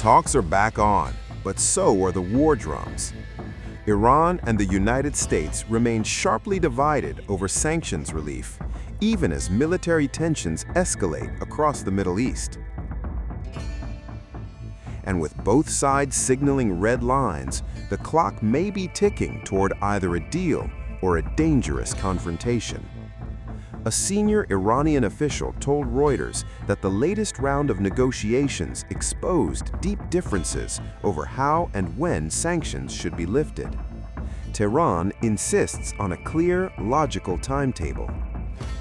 Talks are back on, but so are the war drums. Iran and the United States remain sharply divided over sanctions relief, even as military tensions escalate across the Middle East. And with both sides signaling red lines, the clock may be ticking toward either a deal or a dangerous confrontation. A senior Iranian official told Reuters that the latest round of negotiations exposed deep differences over how and when sanctions should be lifted. Tehran insists on a clear, logical timetable.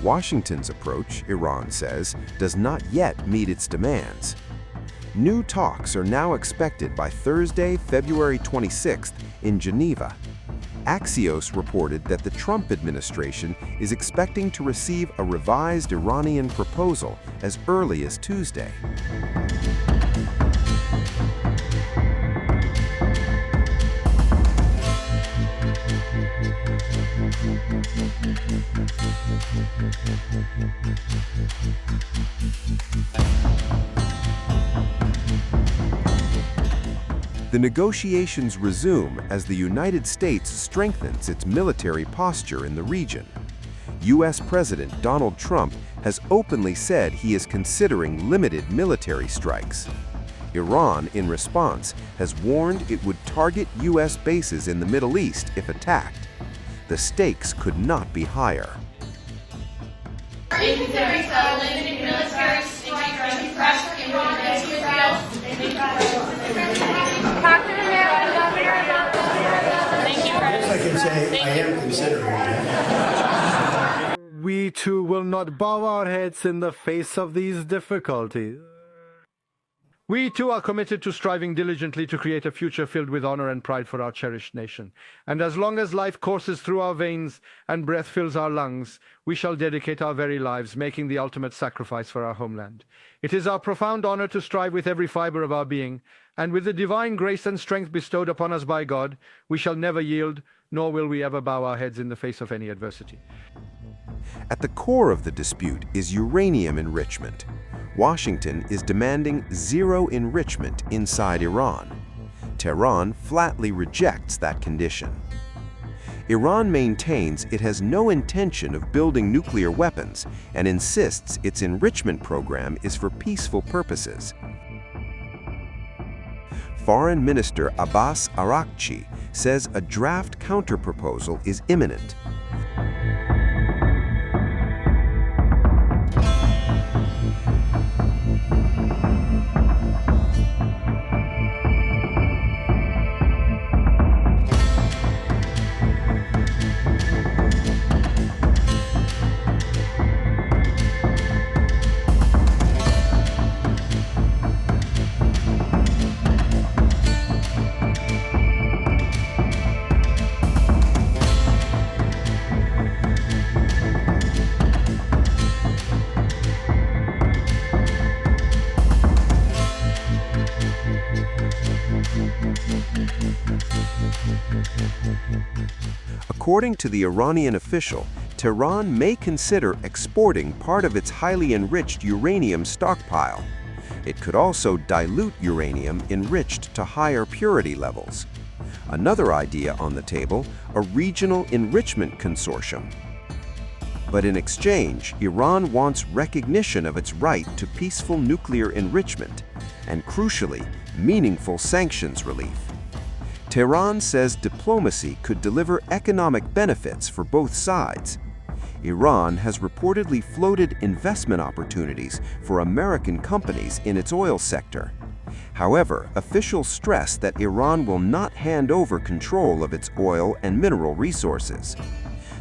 Washington's approach, Iran says, does not yet meet its demands. New talks are now expected by Thursday, February 26th in Geneva. Axios reported that the Trump administration is expecting to receive a revised Iranian proposal as early as Tuesday. The negotiations resume as the United States strengthens its military posture in the region. U.S. President Donald Trump has openly said he is considering limited military strikes. Iran, in response, has warned it would target U.S. bases in the Middle East if attacked. The stakes could not be higher. Are you considering limited military strikes to pressure into Israel? I can say I am considering it. We too will not bow our heads in the face of these difficulties. We too are committed to striving diligently to create a future filled with honor and pride for our cherished nation. And as long as life courses through our veins and breath fills our lungs, we shall dedicate our very lives, making the ultimate sacrifice for our homeland. It is our profound honor to strive with every fiber of our being, and with the divine grace and strength bestowed upon us by God, we shall never yield, nor will we ever bow our heads in the face of any adversity. At the core of the dispute is uranium enrichment. Washington is demanding zero enrichment inside Iran. Tehran flatly rejects that condition. Iran maintains it has no intention of building nuclear weapons and insists its enrichment program is for peaceful purposes. Foreign Minister Abbas Araghchi says a draft counterproposal is imminent. According to the Iranian official, Tehran may consider exporting part of its highly enriched uranium stockpile. It could also dilute uranium enriched to higher purity levels. Another idea on the table, a regional enrichment consortium. But in exchange, Iran wants recognition of its right to peaceful nuclear enrichment and, crucially, meaningful sanctions relief. Tehran says diplomacy could deliver economic benefits for both sides. Iran has reportedly floated investment opportunities for American companies in its oil sector. However, officials stress that Iran will not hand over control of its oil and mineral resources.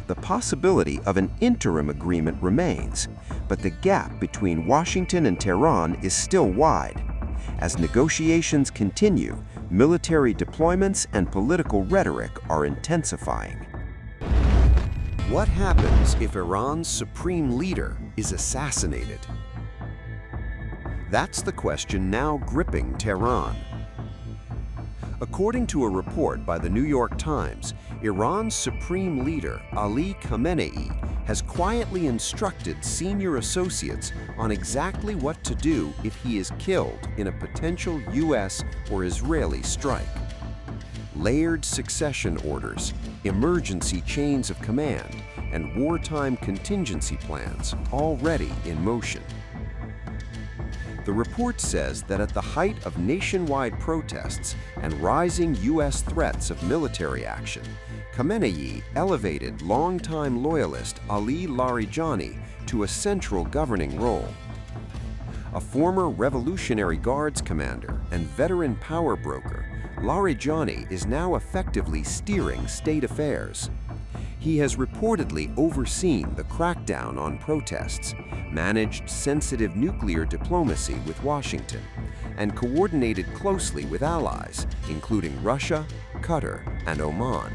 The possibility of an interim agreement remains, but the gap between Washington and Tehran is still wide. As negotiations continue, military deployments and political rhetoric are intensifying. What happens if Iran's supreme leader is assassinated? That's the question now gripping Tehran. According to a report by the New York Times, Iran's supreme leader, Ali Khamenei, has quietly instructed senior associates on exactly what to do if he is killed in a potential U.S. or Israeli strike. Layered succession orders, emergency chains of command, and wartime contingency plans already in motion. The report says that at the height of nationwide protests and rising U.S. threats of military action, Khamenei elevated longtime loyalist Ali Larijani to a central governing role. A former Revolutionary Guards commander and veteran power broker, Larijani is now effectively steering state affairs. He has reportedly overseen the crackdown on protests, managed sensitive nuclear diplomacy with Washington, and coordinated closely with allies, including Russia, Qatar, and Oman.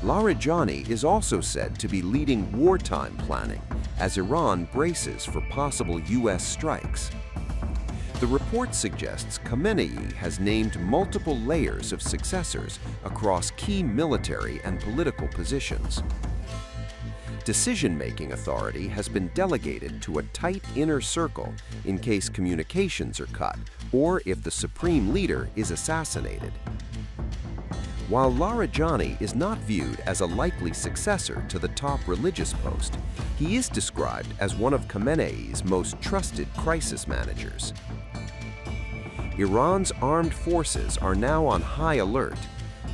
Larijani is also said to be leading wartime planning as Iran braces for possible U.S. strikes. The report suggests Khamenei has named multiple layers of successors across key military and political positions. Decision-making authority has been delegated to a tight inner circle in case communications are cut or if the supreme leader is assassinated. While Larijani is not viewed as a likely successor to the top religious post, he is described as one of Khamenei's most trusted crisis managers. Iran's armed forces are now on high alert.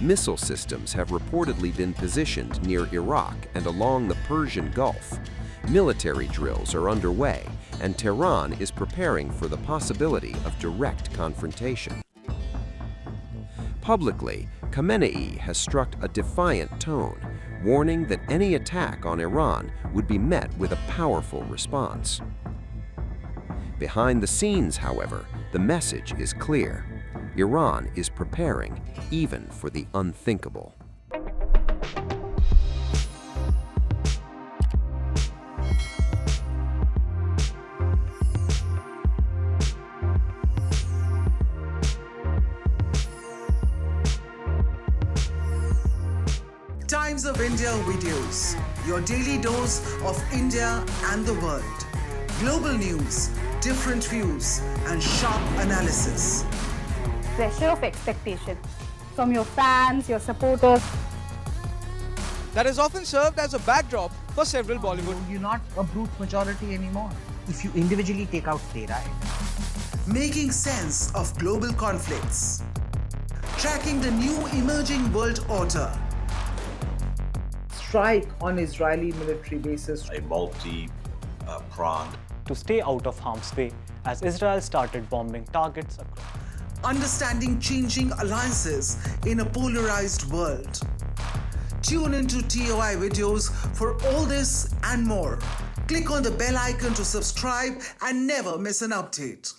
Missile systems have reportedly been positioned near Iraq and along the Persian Gulf. Military drills are underway, and Tehran is preparing for the possibility of direct confrontation. Publicly, Khamenei has struck a defiant tone, warning that any attack on Iran would be met with a powerful response. Behind the scenes, however, the message is clear. Iran is preparing even for the unthinkable. Times of India videos, your daily dose of India and the world. Global news, different views, and sharp analysis. Pressure of expectation from your fans, your supporters. That is often served as a backdrop for several Bollywood. You're not a brute majority anymore if you individually take out Tehran. Making sense of global conflicts. Tracking the new emerging world order. Strike on Israeli military bases. A multi-pronged. To stay out of harm's way as Israel started bombing targets across. Understanding changing alliances in a polarized world. Tune into TOI videos for all this and more. Click on the bell icon to subscribe and never miss an update.